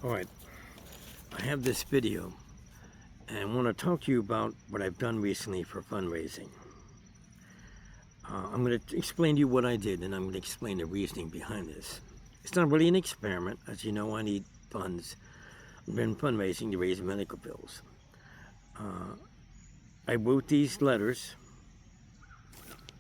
Alright, I have this video and I want to talk to you about what I've done recently for fundraising. I'm going to explain to you what I did, and I'm going to explain the reasoning behind this. It's not really an experiment. As you know, I need funds. I've been fundraising to raise medical bills. I wrote these letters,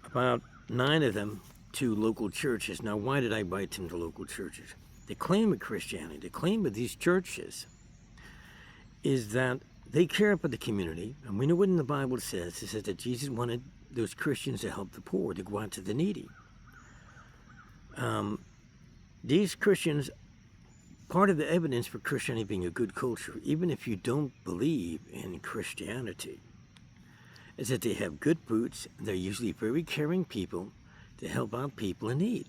about 9 of them, to local churches. Now, why did I write them to local churches? The claim of Christianity, the claim of these churches, is that they care about the community, and we know what in the Bible says. It says that Jesus wanted those Christians to help the poor, to go out to the needy. These Christians, part of the evidence for Christianity being a good culture, even if you don't believe in Christianity, is that they have good fruits. They're usually very caring people to help out people in need.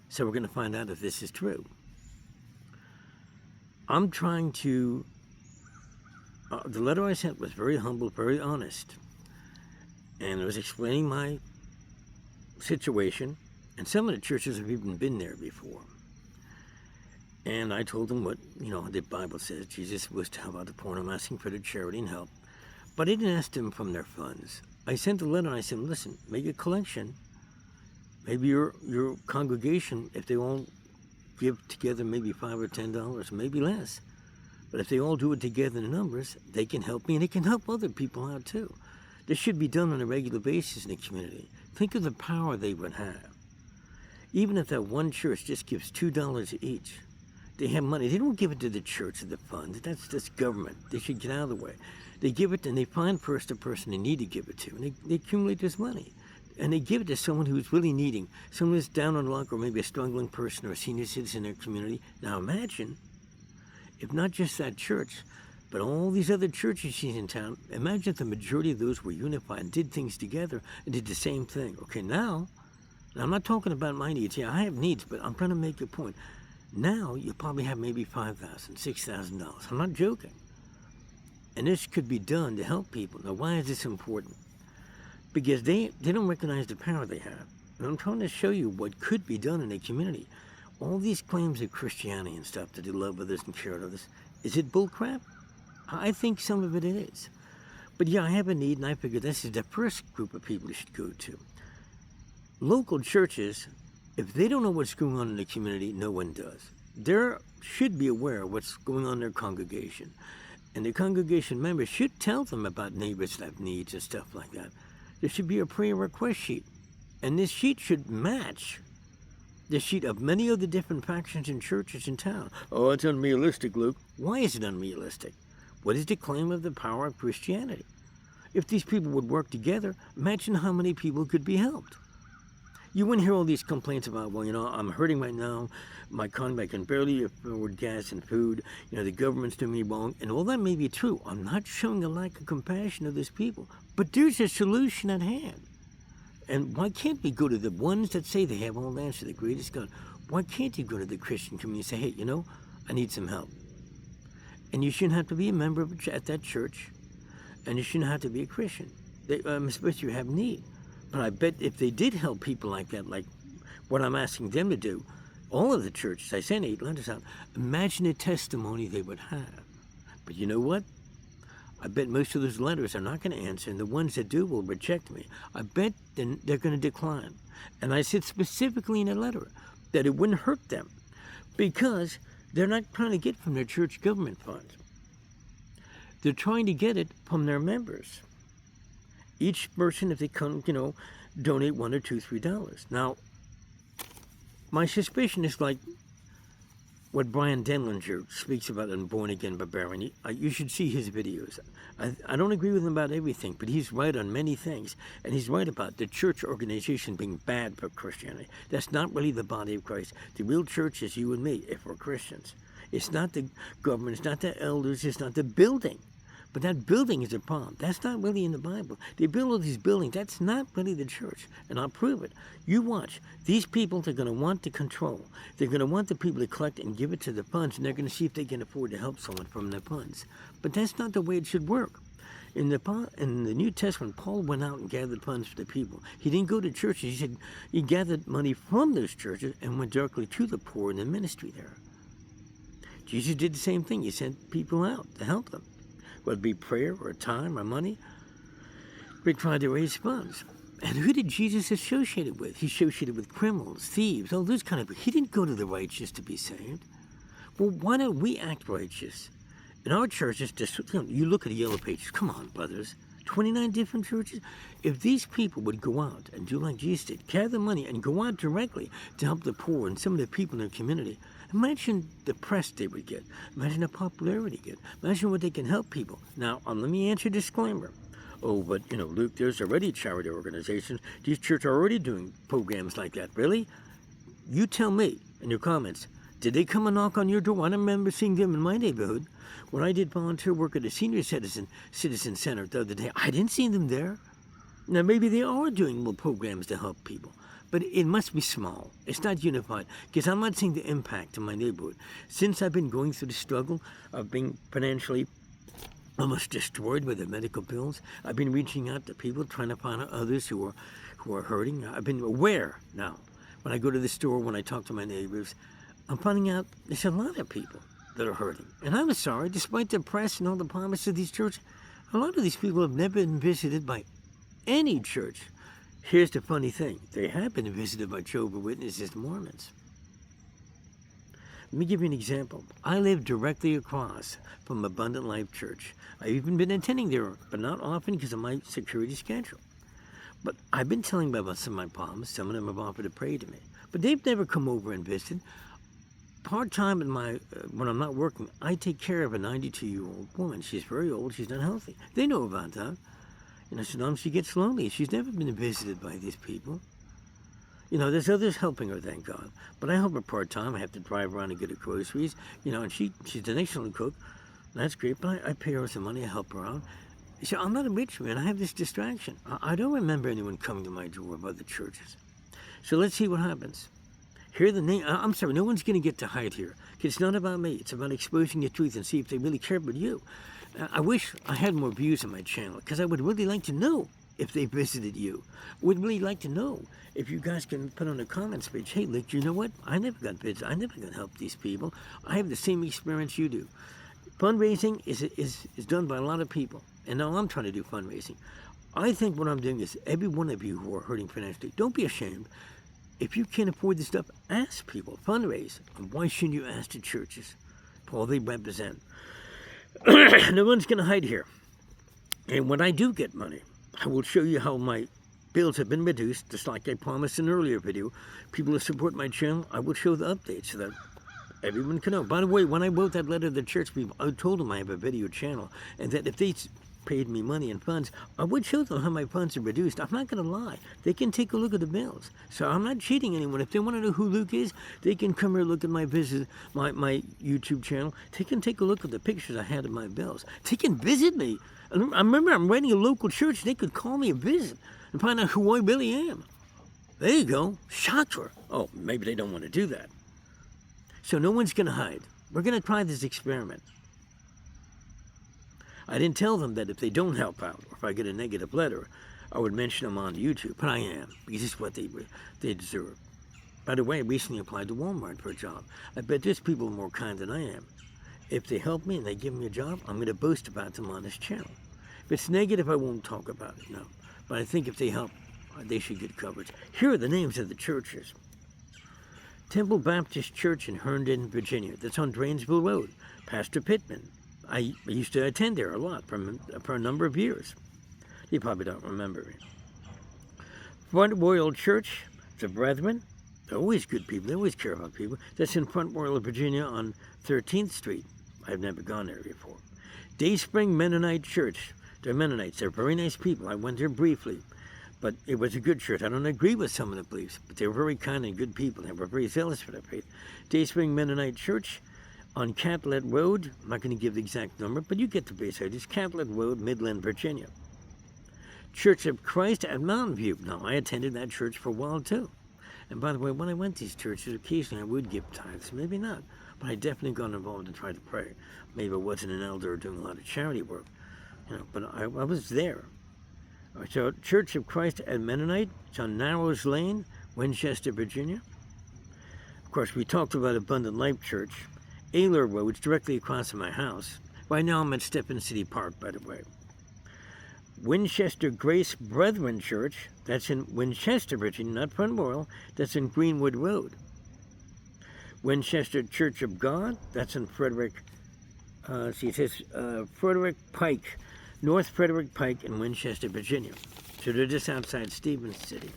So we're going to find out if this is true. I'm trying to, the letter I sent was very humble, very honest. And I was explaining my situation. And some of the churches have even been there before. And I told them what, the Bible says. Jesus was to help out the poor, and I'm asking for their charity and help. But I didn't ask them from their funds. I sent a letter and I said, listen, make a collection. Maybe your congregation, if they all give together maybe $5 or $10, maybe less. But if they all do it together in numbers, they can help me and it can help other people out too. This should be done on a regular basis in the community. Think of the power they would have. Even if that one church just gives $2 each, they have money. They don't give it to the church or the fund. That's just government. They should get out of the way. They give it and they find first the person they need to give it to, and they accumulate this money. And they give it to someone who's really needing, someone who's down on luck, or maybe a struggling person or a senior citizen in their community. Now imagine, if not just that church, but all these other churches in town, imagine if the majority of those were unified and did things together and did the same thing. Okay, now I'm not talking about my needs. Yeah, I have needs, but I'm trying to make a point. Now you probably have maybe $5,000, $6,000. I'm not joking. And this could be done to help people. Now, why is this important? Because they don't recognize the power they have. And I'm trying to show you what could be done in a community. All these claims of Christianity and stuff, that they love others and care others, is it bullcrap? I think some of it is. But yeah, I have a need, and I figure this is the first group of people you should go to. Local churches, if they don't know what's going on in the community, no one does. They should be aware of what's going on in their congregation. And the congregation members should tell them about neighbors that have needs and stuff like that. There should be a prayer request sheet. And this sheet should match the sheet of many of the different factions and churches in town. Oh, it's unrealistic, Luke. Why is it unrealistic? What is the claim of the power of Christianity? If these people would work together, imagine how many people could be helped. You wouldn't hear all these complaints about, well, I'm hurting right now. My economy, I can barely afford gas and food. The government's doing me wrong. And all that may be true. I'm not showing a lack of compassion of these people. But there's a solution at hand. And why can't we go to the ones that say they have all the answers, the greatest God? Why can't you go to the Christian community and say, hey, I need some help? And you shouldn't have to be a member at that church. And you shouldn't have to be a Christian. Especially you have need. But I bet if they did help people like that, like what I'm asking them to do, all of the churches, I sent 8 letters out, imagine the testimony they would have. But you know what? I bet most of those letters are not going to answer, and the ones that do will reject me. I bet then they're going to decline. And I said specifically in a letter that it wouldn't hurt them because they're not trying to get from their church government funds. They're trying to get it from their members. Each person, if they come, donate $1 or $2, $3. Now, my suspicion is like what Brian Denlinger speaks about in Born Again Barbarian. You should see his videos. I don't agree with him about everything, but he's right on many things. And he's right about the church organization being bad for Christianity. That's not really the body of Christ. The real church is you and me, if we're Christians. It's not the government, it's not the elders, it's not the building. But that building is a problem. That's not really in the Bible. They build all these buildings. That's not really the church. And I'll prove it. You watch. These people, they're going to want to control. They're going to want the people to collect and give it to the funds, and they're going to see if they can afford to help someone from their funds. But that's not the way it should work. In the New Testament, Paul went out and gathered funds for the people. He didn't go to churches. He said he gathered money from those churches and went directly to the poor in the ministry there. Jesus did the same thing. He sent people out to help them, whether it be prayer or time or money. We tried to raise funds. And who did Jesus associate with? He associated with criminals, thieves, all those kind of people. He didn't go to the righteous to be saved. Well, why don't we act righteous? In our churches, you look at the yellow pages. Come on, brothers. 29 different churches. If these people would go out and do like Jesus did, gather money and go out directly to help the poor and some of the people in their community, imagine the press they would get. Imagine the popularity they get. Imagine what they can help people. Now, let me answer a disclaimer. Oh, but, Luke, there's already charity organizations. These churches are already doing programs like that. Really? You tell me in your comments. Did they come and knock on your door? I don't remember seeing them in my neighborhood. When I did volunteer work at a senior citizen center the other day, I didn't see them there. Now, maybe they are doing little programs to help people, but it must be small. It's not unified, because I'm not seeing the impact in my neighborhood. Since I've been going through the struggle of being financially almost destroyed with the medical bills, I've been reaching out to people, trying to find out others who are hurting. I've been aware now. When I go to the store, when I talk to my neighbors, I'm finding out there's a lot of people that are hurting. And I'm sorry, despite the press and all the promise of these churches, a lot of these people have never been visited by any church. Here's the funny thing. They have been visited by Jehovah's Witnesses and Mormons. Let me give you an example. I live directly across from Abundant Life Church. I've even been attending there, but not often because of my security schedule. But I've been telling them about some of my problems. Some of them have offered to pray to me. But they've never come over and visited. Part-time when I'm not working, I take care of a 92-year-old woman. She's very old. She's not healthy. They know about that. Sometimes she gets lonely. She's never been visited by these people. There's others helping her, thank God. But I help her part-time. I have to drive around and get her groceries. And she's an excellent cook. That's great, but I pay her some money. I help her out. So I'm not a rich man. I have this distraction. I don't remember anyone coming to my door of other churches. So let's see what happens. Hear the name. I'm sorry, no one's going to get to hide here. It's not about me. It's about exposing the truth and see if they really care about you. I wish I had more views on my channel, because I would really like to know if they visited you. Would really like to know if you guys can put on the comments page, hey, Luke, you know what? I never got visited. I never got help these people. I have the same experience you do. Fundraising is done by a lot of people. And now I'm trying to do fundraising. I think what I'm doing is every one of you who are hurting financially, don't be ashamed. If you can't afford this stuff, ask people, fundraise. And why shouldn't you ask the churches for all they represent? No one's going to hide here. And when I do get money, I will show you how my bills have been reduced, just like I promised in an earlier video. People who support my channel, I will show the updates so that everyone can know. By the way, when I wrote that letter to the church people, I told them I have a video channel, and that if they paid me money and funds, I would show them how my funds are reduced. I'm not going to lie. They can take a look at the bills. So I'm not cheating anyone. If they want to know who Luke is, they can come here and look at my YouTube channel. They can take a look at the pictures I had of my bills. They can visit me. I remember I'm running a local church. They could call me and visit and find out who I really am. There you go. Chakra. Oh, maybe they don't want to do that. So no one's going to hide. We're going to try this experiment. I didn't tell them that if they don't help out, or if I get a negative letter, I would mention them on YouTube, but I am, because it's what they deserve. By the way, I recently applied to Walmart for a job. I bet there's people more kind than I am. If they help me and they give me a job, I'm going to boast about them on this channel. If it's negative, I won't talk about it, no. But I think if they help, they should get coverage. Here are the names of the churches. Temple Baptist Church in Herndon, Virginia. That's on Drainsville Road. Pastor Pittman. I used to attend there a lot for a number of years. You probably don't remember me. Front Royal Church, the Brethren. They're always good people. They always care about people. That's in Front Royal, Virginia on 13th Street. I've never gone there before. Dayspring Mennonite Church. They're Mennonites. They're very nice people. I went there briefly. But it was a good church. I don't agree with some of the beliefs, but they were very kind and good people. They were very zealous for their faith. Dayspring Mennonite Church on Catlett Road. I'm not going to give the exact number, but you get the base idea. It's Catlett Road, Midland, Virginia. Church of Christ at Mountain View. Now, I attended that church for a while, too. And by the way, when I went to these churches, occasionally I would give tithes. Maybe not. But I definitely got involved and tried to pray. Maybe I wasn't an elder or doing a lot of charity work. But I was there. So, Church of Christ at Mennonite. It's on Narrows Lane, Winchester, Virginia. Of course, we talked about Abundant Life Church Ayler Road, directly across from my house. Right now I'm at Steppen City Park, by the way. Winchester Grace Brethren Church, that's in Winchester, Virginia, not Front Royal, that's in Greenwood Road. Winchester Church of God, that's in Frederick, it says Frederick Pike, North Frederick Pike in Winchester, Virginia. So they're just outside Stevens City.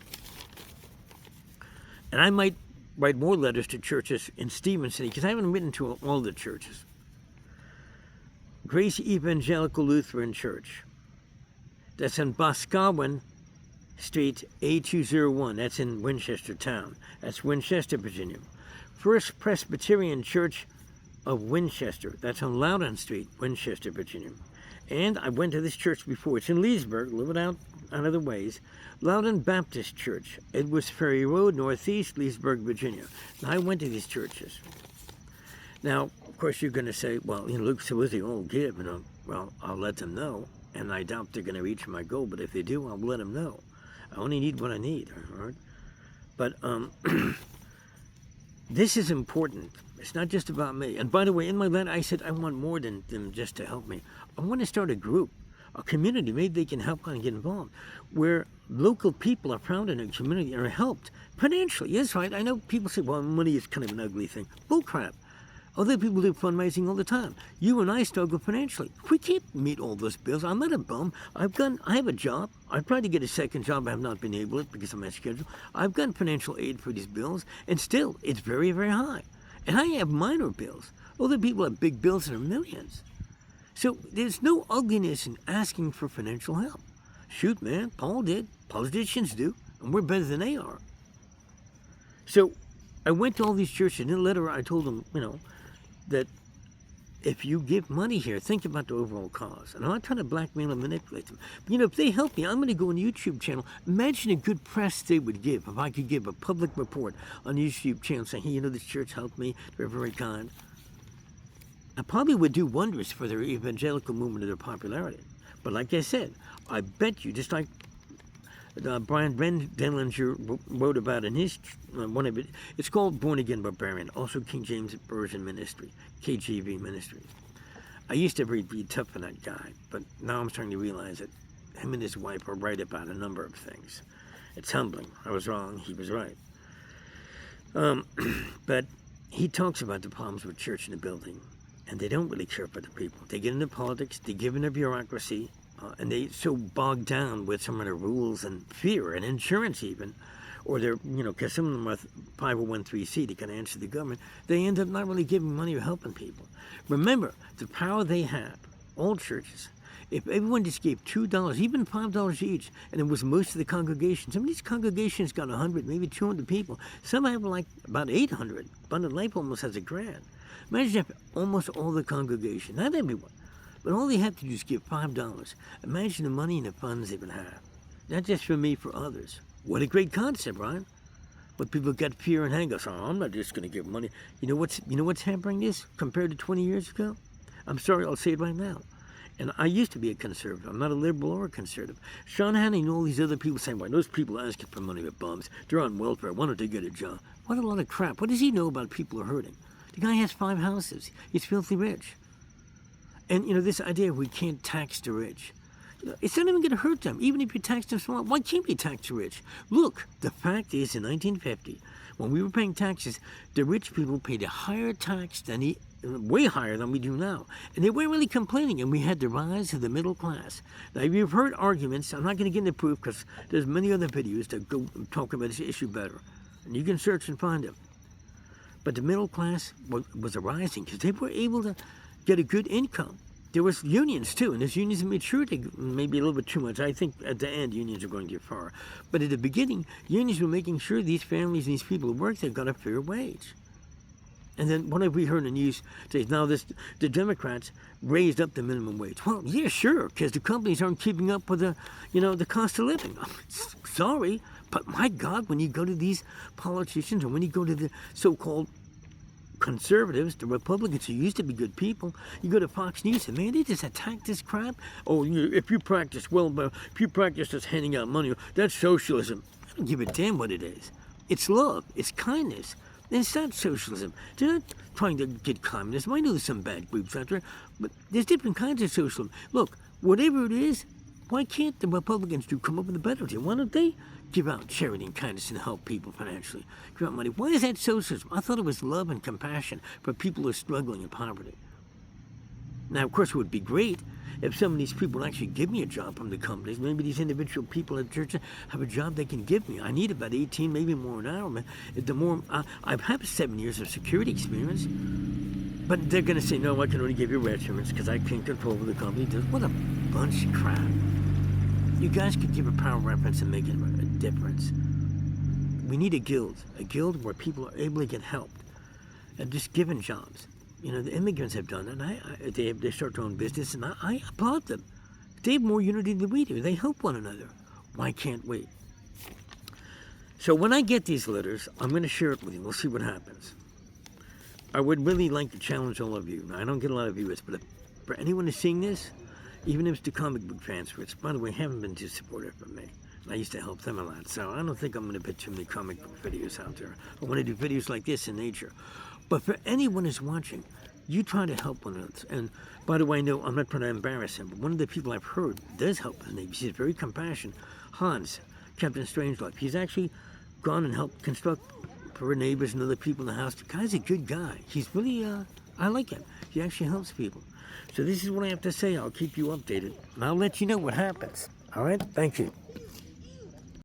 And I might write more letters to churches in Stevens City because I haven't written to all the churches. Grace Evangelical Lutheran Church. That's in Boscawen Street, A201. That's in Winchester Town. That's Winchester, Virginia. First Presbyterian Church of Winchester. That's on Loudon Street, Winchester, Virginia. And I went to this church before. It's in Leesburg, a little bit out of the ways. Loudon Baptist Church, Edwards Ferry Road, Northeast, Leesburg, Virginia. And I went to these churches. Now, of course, you're going to say, well, Luke, so what they all give? Well, I'll let them know. And I doubt they're going to reach my goal, but if they do, I'll let them know. I only need what I need, all right? But this is important. It's not just about me. And by the way, in my letter, I said I want more than them just to help me. I want to start a group, a community. Maybe they can help and get involved, where local people are found in a community and are helped financially. Yes, right. I know people say, well, money is kind of an ugly thing. Bull crap. Other people do fundraising all the time. You and I struggle financially. We can't meet all those bills. I'm not a bum. I have a job. I've tried to get a second job. I have not been able to because of my schedule. I've gotten financial aid for these bills, and still, it's very, very high. And I have minor bills. Other people have big bills that are millions. So there's no ugliness in asking for financial help. Shoot, man, Paul did. Politicians do. And we're better than they are. So I went to all these churches. In a letter, I told them, that if you give money here, think about the overall cause. And I'm not trying to blackmail and manipulate them. But, if they help me, I'm going to go on a YouTube channel. Imagine a good press they would give if I could give a public report on the YouTube channel saying, hey, this church helped me. They're very kind. I probably would do wonders for their evangelical movement and their popularity. But like I said, I bet you, just like Brian Denlinger wrote about in his one of it. It's called Born Again Barbarian, also King James Version Ministry, KJV Ministry. I used to be tough on that guy, but now I'm starting to realize that him and his wife are right about a number of things. It's humbling. I was wrong. He was right. But he talks about the problems with church in the building, and they don't really care about the people. They get into politics. They give in a bureaucracy. And they so bogged down with some of the rules and fear and insurance even, or they're, because some of them are 501(c), they can answer the government, they end up not really giving money or helping people. Remember, the power they have, all churches, if everyone just gave $2, even $5 each, and it was most of the congregation, some of these congregations got 100, maybe 200 people. Some have like about 800. Abundant Life almost has 1,000. Imagine if almost all the congregation, not everyone, but all they have to do is give $5. Imagine the money and the funds they would have. Not just for me, for others. What a great concept, right? But people got fear and hang-ups. Oh, I'm not just going to give money. You know what's hampering this compared to 20 years ago? I'm sorry, I'll say it right now. And I used to be a conservative. I'm not a liberal or a conservative. Sean Hannity and all these other people saying, well, those people asking for money are bums. They're on welfare. Why don't they get a job? What a lot of crap. What does he know about people who are hurting? The guy has 5 houses. He's filthy rich. And, this idea we can't tax the rich. It's not even going to hurt them. Even if you tax them small, why can't we tax the rich? Look, the fact is, in 1950, when we were paying taxes, the rich people paid a higher tax way higher than we do now. And they weren't really complaining, and we had the rise of the middle class. Now, you've heard arguments. I'm not going to get into proof because there's many other videos that go talk about this issue better. And you can search and find them. But the middle class was arising because they were able to get a good income. There was unions too, and as unions matured, maybe a little bit too much. I think at the end, unions are going too far. But at the beginning, unions were making sure these families and these people who work, they got a fair wage. And then what have we heard in the news today? Now the Democrats raised up the minimum wage. Well, yeah, sure, because the companies aren't keeping up with the cost of living. Sorry, but my God, when you go to these politicians or when you go to the so-called conservatives, the Republicans who used to be good people, you go to Fox News and, man, they just attack this crap. Oh, if you practice this handing out money, that's socialism. I don't give a damn what it is. It's love. It's kindness. It's not socialism. They're not trying to get communism. I know there's some bad groups out there, but there's different kinds of socialism. Look, whatever it is, why can't the Republicans come up with a better deal? Why don't they give out charity and kindness and help people financially? Give out money. Why is that socialism? I thought it was love and compassion for people who are struggling in poverty. Now, of course, it would be great if some of these people would actually give me a job from the companies. Maybe these individual people at church have a job they can give me. I need about 18, maybe more an hour. Man. The more I've had 7 years of security experience, but they're going to say, no, I can only give you insurance because I can't control what the company does. What a bunch of crap. You guys could give a power reference and make a difference. We need a guild where people are able to get helped and just given jobs. You know, the immigrants have done it, and they start their own business, and I applaud them. They have more unity than we do. They help one another. Why can't we? So when I get these letters, I'm going to share it with you. We'll see what happens. I would really like to challenge all of you. Now, I don't get a lot of viewers, but for anyone who's seeing this, even if it's the comic book fans, which, by the way, haven't been too supportive of me. I used to help them a lot, so I don't think I'm going to put too many comic book videos out there. I want to do videos like this in nature. But for anyone who's watching, you try to help one another. And by the way, no, I'm not trying to embarrass him, but one of the people I've heard does help his neighbors. He's very compassionate. Hans, Captain Strangelove. He's actually gone and helped construct for neighbors and other people in the house. The guy's a good guy. He's really, I like him. He actually helps people. So this is what I have to say. I'll keep you updated, and I'll let you know what happens. All right? Thank you.